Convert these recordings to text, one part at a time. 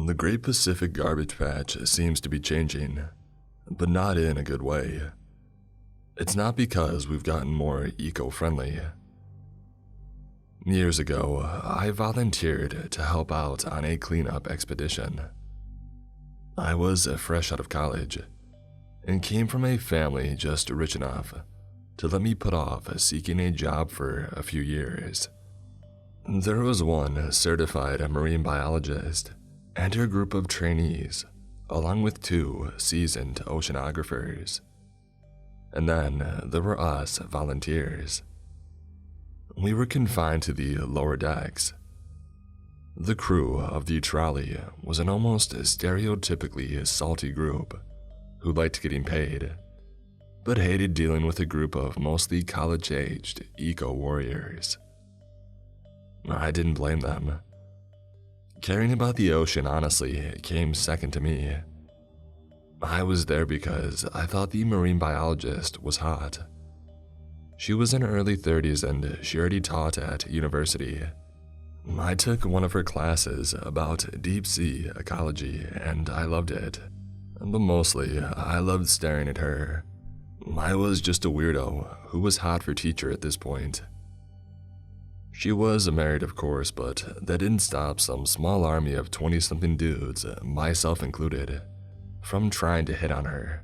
The Great Pacific Garbage Patch seems to be changing, but not in a good way. It's not because we've gotten more eco-friendly. Years ago, I volunteered to help out on a cleanup expedition. I was fresh out of college and came from a family just rich enough to let me put off seeking a job for a few years. There was one certified marine biologist and her group of trainees, along with 2 seasoned oceanographers. And then there were us volunteers. We were confined to the lower decks. The crew of the trolley was an almost stereotypically salty group who liked getting paid, but hated dealing with a group of mostly college-aged eco-warriors. I didn't blame them. Caring about the ocean honestly came second to me. I was there because I thought the marine biologist was hot. She was in her early 30s and she already taught at university. I took one of her classes about deep sea ecology and I loved it, but mostly I loved staring at her. I was just a weirdo who was hot for teacher at this point. She was married, of course, but that didn't stop some small army of 20-something dudes, myself included, from trying to hit on her.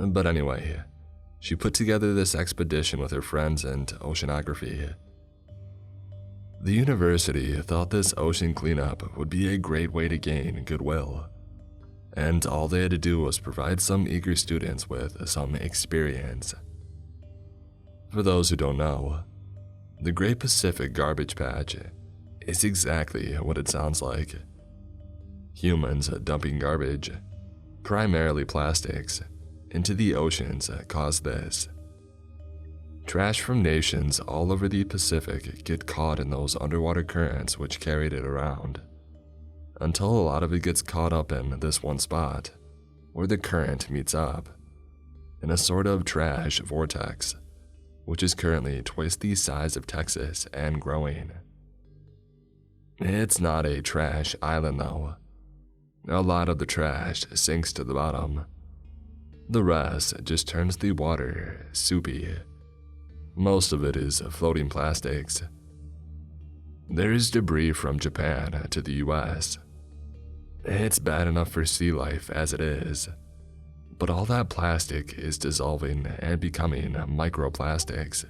But anyway, she put together this expedition with her friends and oceanography. The university thought this ocean cleanup would be a great way to gain goodwill, and all they had to do was provide some eager students with some experience. For those who don't know, the Great Pacific Garbage Patch is exactly what it sounds like. Humans dumping garbage, primarily plastics, into the oceans caused this. Trash from nations all over the Pacific get caught in those underwater currents which carried it around, until a lot of it gets caught up in this one spot, where the current meets up, in a sort of trash vortex, which is currently twice the size of Texas and growing. It's not a trash island though. A lot of the trash sinks to the bottom. The rest just turns the water soupy. Most of it is floating plastics. There is debris from Japan to the US. It's bad enough for sea life as it is, but all that plastic is dissolving and becoming microplastics,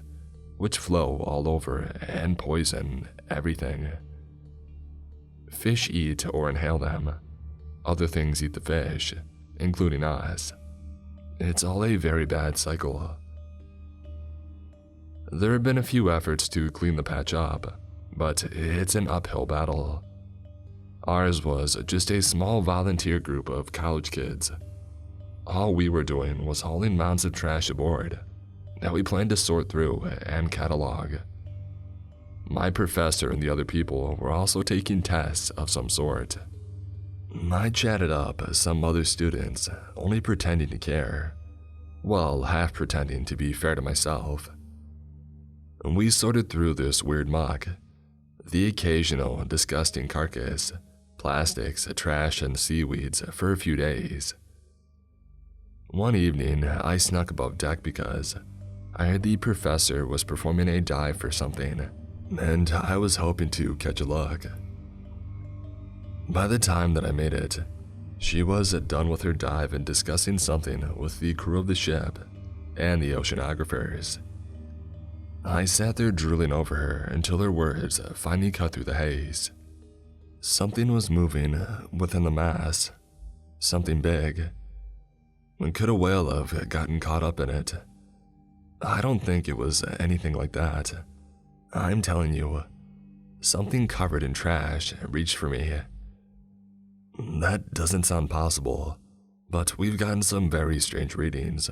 which flow all over and poison everything. Fish eat or inhale them. Other things eat the fish, including us. It's all a very bad cycle. There have been a few efforts to clean the patch up, but it's an uphill battle. Ours was just a small volunteer group of college kids. All we were doing was hauling mounds of trash aboard that we planned to sort through and catalog. My professor and the other people were also taking tests of some sort. I chatted up some other students, only pretending to care. Well, half pretending to be fair to myself. We sorted through this weird muck, the occasional disgusting carcass, plastics, trash, and seaweeds for a few days. One evening, I snuck above deck because I heard the professor was performing a dive for something, and I was hoping to catch a look. By the time that I made it, she was done with her dive and discussing something with the crew of the ship and the oceanographers. I sat there drooling over her until her words finally cut through the haze. Something was moving within the mass, something big. Could a whale have gotten caught up in it? I don't think it was anything like that. I'm telling you, something covered in trash reached for me. That doesn't sound possible, but we've gotten some very strange readings.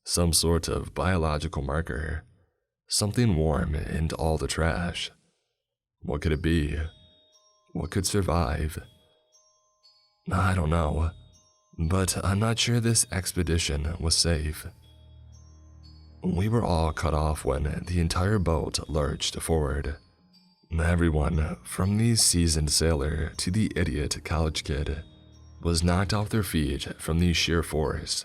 Some sort of biological marker. Something warm in all the trash. What could it be? What could survive? I don't know, but I'm not sure this expedition was safe. We were all cut off when the entire boat lurched forward, Everyone, from the seasoned sailor to the idiot college kid, was knocked off their feet from the sheer force.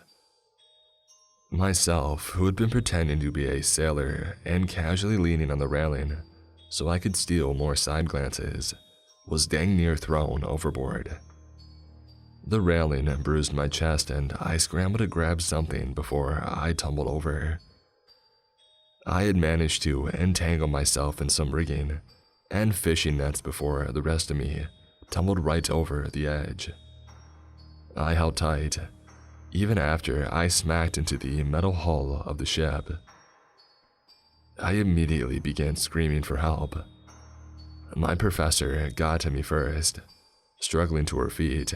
Myself, who had been pretending to be a sailor and casually leaning on the railing so I could steal more side glances, was dang near thrown overboard. The railing bruised my chest and I scrambled to grab something before I tumbled over. I had managed to entangle myself in some rigging and fishing nets before the rest of me tumbled right over the edge. I held tight, even after I smacked into the metal hull of the ship. I immediately began screaming for help. My professor got to me first, struggling to her feet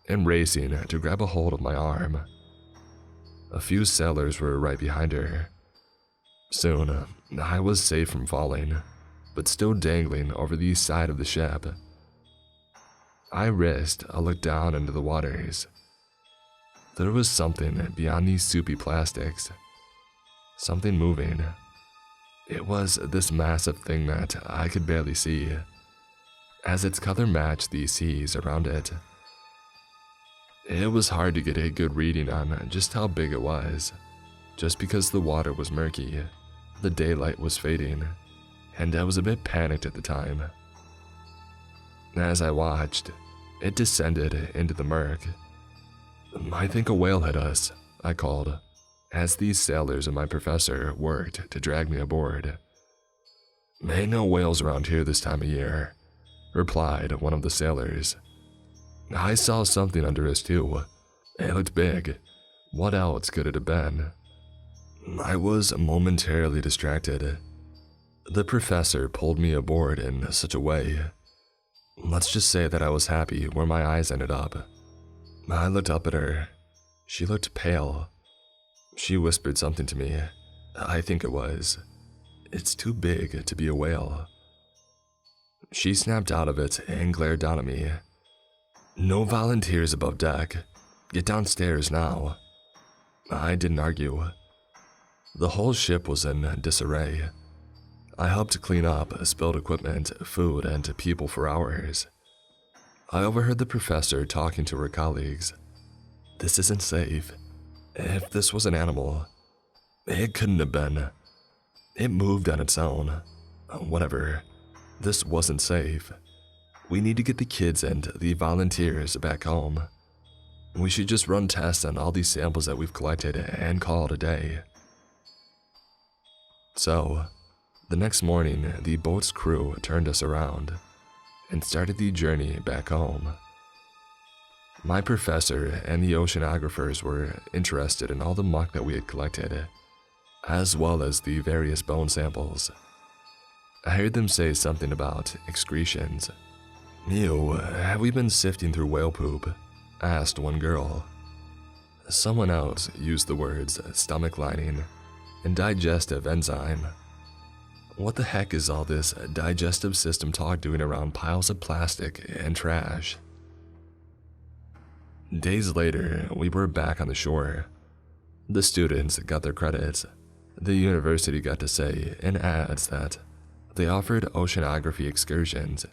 and racing to grab a hold of my arm. A few sailors were right behind her. Soon, I was safe from falling, but still dangling over the side of the ship. I risked a look down into the waters. There was something beyond these soupy plastics. Something moving. It was this massive thing that I could barely see, as its color matched the seas around it. It was hard to get a good reading on just how big it was, just because the water was murky, the daylight was fading, and I was a bit panicked at the time. As I watched, it descended into the murk. "I think a whale hit us," I called, as these sailors and my professor worked to drag me aboard. "Ain't no whales around here this time of year," replied one of the sailors. "I saw something under us too. It looked big. What else could it have been?" I was momentarily distracted. The professor pulled me aboard in such a way. Let's just say that I was happy where my eyes ended up. I looked up at her. She looked pale. She whispered something to me. I think it was, "It's too big to be a whale." She snapped out of it and glared down at me. "No volunteers above deck. Get downstairs now." I didn't argue. The whole ship was in disarray. I helped clean up spilled equipment, food, and people for hours. I overheard the professor talking to her colleagues. "This isn't safe. If this was an animal, it couldn't have been. It moved on its own. Whatever. This wasn't safe. We need to get the kids and the volunteers back home. We should just run tests on all these samples that we've collected and call it a day." So, the next morning, the boat's crew turned us around and started the journey back home. My professor and the oceanographers were interested in all the muck that we had collected, as well as the various bone samples. I heard them say something about excretions. "Ew, have we been sifting through whale poop?" asked one girl. Someone else used the words stomach lining and digestive enzyme. What the heck is all this digestive system talk doing around piles of plastic and trash? Days later, we were back on the shore. The students got their credits. The university got to say in ads that they offered oceanography excursions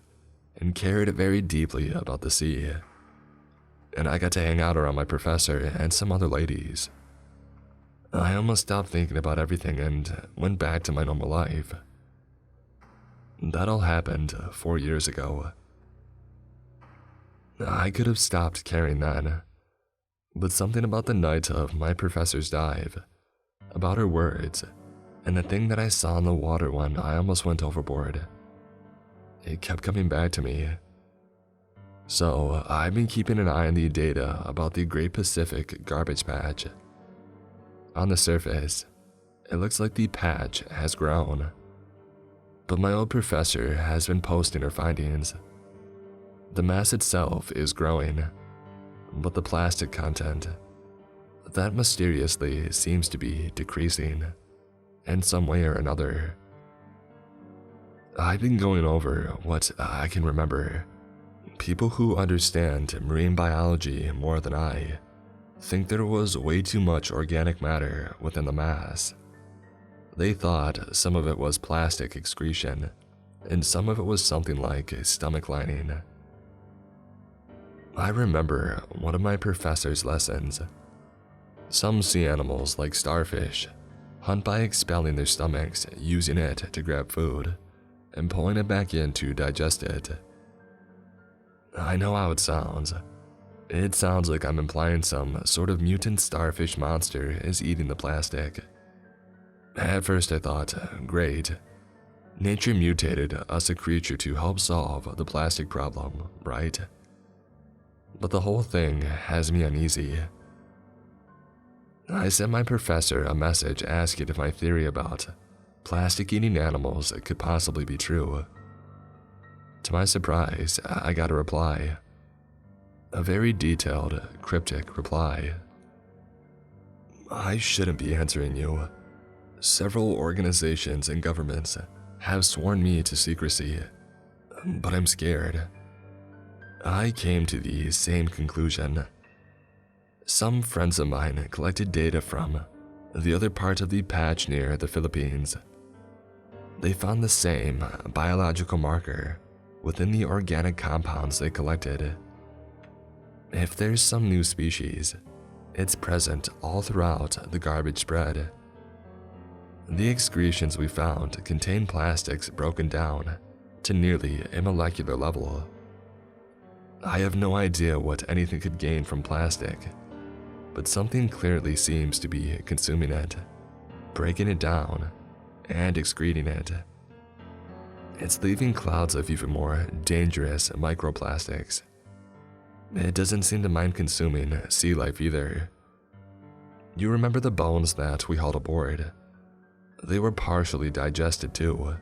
and cared very deeply about the sea. And I got to hang out around my professor and some other ladies. I almost stopped thinking about everything and went back to my normal life. That all happened 4 years ago. I could have stopped caring then, but something about the night of my professor's dive, about her words, and the thing that I saw in the water when I almost went overboard, it kept coming back to me. So I've been keeping an eye on the data about the Great Pacific Garbage Patch. On the surface, it looks like the patch has grown, but my old professor has been posting her findings. The mass itself is growing, but the plastic content, that mysteriously seems to be decreasing in some way or another. I've been going over what I can remember. People who understand marine biology more than I think there was way too much organic matter within the mass. They thought some of it was plastic excretion, and some of it was something like a stomach lining. I remember one of my professor's lessons. Some sea animals, like starfish, hunt by expelling their stomachs, using it to grab food, and pulling it back in to digest it. I know how it sounds. It sounds like I'm implying some sort of mutant starfish monster is eating the plastic. At first I thought, great. Nature mutated us a creature to help solve the plastic problem, right? But the whole thing has me uneasy. I sent my professor a message asking if my theory about plastic-eating animals could possibly be true. To my surprise, I got a reply. A very detailed, cryptic reply. I shouldn't be answering you. Several organizations and governments have sworn me to secrecy, but I'm scared. I came to the same conclusion. Some friends of mine collected data from the other part of the patch near the Philippines. They found the same biological marker within the organic compounds they collected. If there's some new species, it's present all throughout the garbage spread. The excretions we found contain plastics broken down to nearly a molecular level. I have no idea what anything could gain from plastic, but something clearly seems to be consuming it, breaking it down, and excreting it. It's leaving clouds of even more dangerous microplastics. It doesn't seem to mind consuming sea life either. You remember the bones that we hauled aboard? They were partially digested too.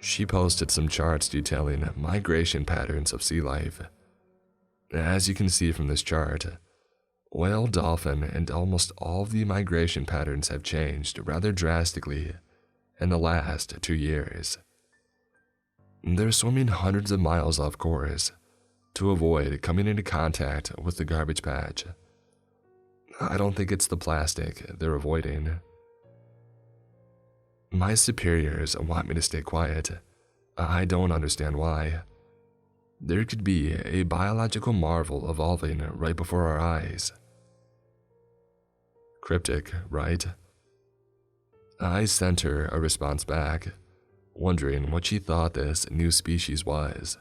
She posted some charts detailing migration patterns of sea life. As you can see from this chart, whale, dolphin, and almost all of the migration patterns have changed rather drastically in the last 2 years. They're swimming hundreds of miles off course to avoid coming into contact with the garbage patch. I don't think it's the plastic they're avoiding. My superiors want me to stay quiet. I don't understand why. There could be a biological marvel evolving right before our eyes. Cryptic, right? I sent her a response back, wondering what she thought this new species was.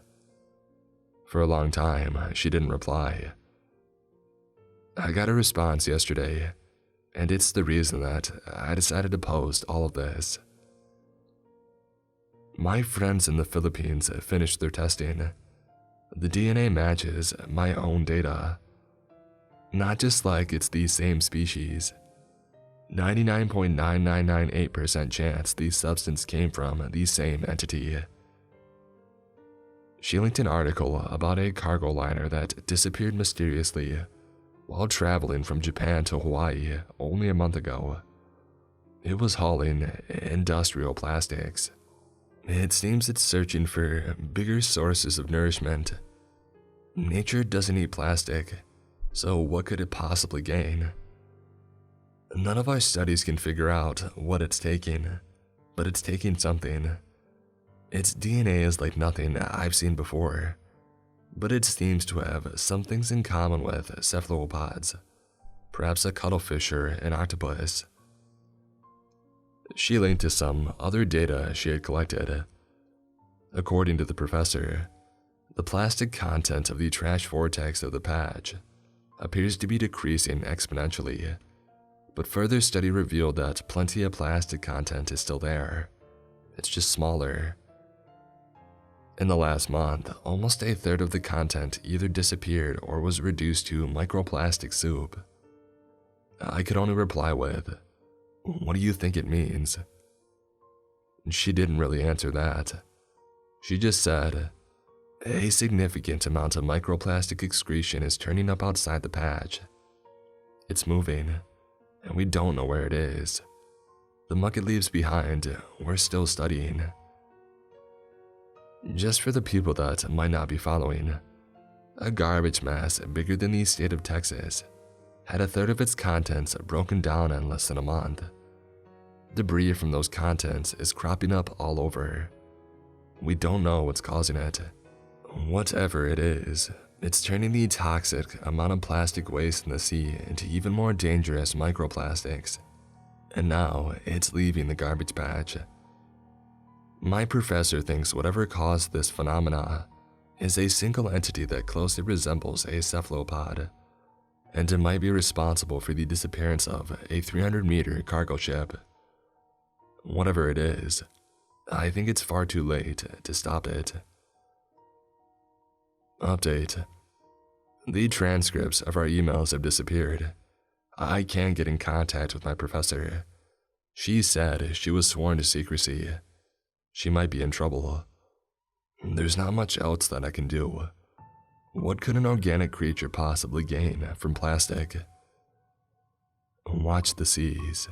For a long time, she didn't reply. I got a response yesterday, and it's the reason that I decided to post all of this. My friends in the Philippines finished their testing. The DNA matches my own data. Not just like it's the same species. 99.9998% chance the substance came from the same entity. She linked an article about a cargo liner that disappeared mysteriously while traveling from Japan to Hawaii only a month ago. It was hauling industrial plastics. It seems it's searching for bigger sources of nourishment. Nature doesn't eat plastic, so what could it possibly gain? None of our studies can figure out what it's taking, but it's taking something. Its DNA is like nothing I've seen before, but it seems to have some things in common with cephalopods, perhaps a cuttlefish or an octopus. She linked to some other data she had collected. According to the professor, the plastic content of the trash vortex of the patch appears to be decreasing exponentially, but further study revealed that plenty of plastic content is still there. It's just smaller. In the last month, almost a third of the content either disappeared or was reduced to microplastic soup. I could only reply with, "What do you think it means?" She didn't really answer that. She just said, "A significant amount of microplastic excretion is turning up outside the patch. It's moving, and we don't know where it is. The muck it leaves behind, we're still studying." Just for the people that might not be following, a garbage mass bigger than the state of Texas had a third of its contents broken down in less than a month. Debris from those contents is cropping up all over. We don't know what's causing it. Whatever it is, it's turning the toxic amount of plastic waste in the sea into even more dangerous microplastics. And now it's leaving the garbage patch. My professor thinks whatever caused this phenomena is a single entity that closely resembles a cephalopod, and it might be responsible for the disappearance of a 300-meter cargo ship. Whatever it is, I think it's far too late to stop it. Update. The transcripts of our emails have disappeared. I can't get in contact with my professor. She said she was sworn to secrecy. She might be in trouble. There's not much else that I can do. What could an organic creature possibly gain from plastic? Watch the seas.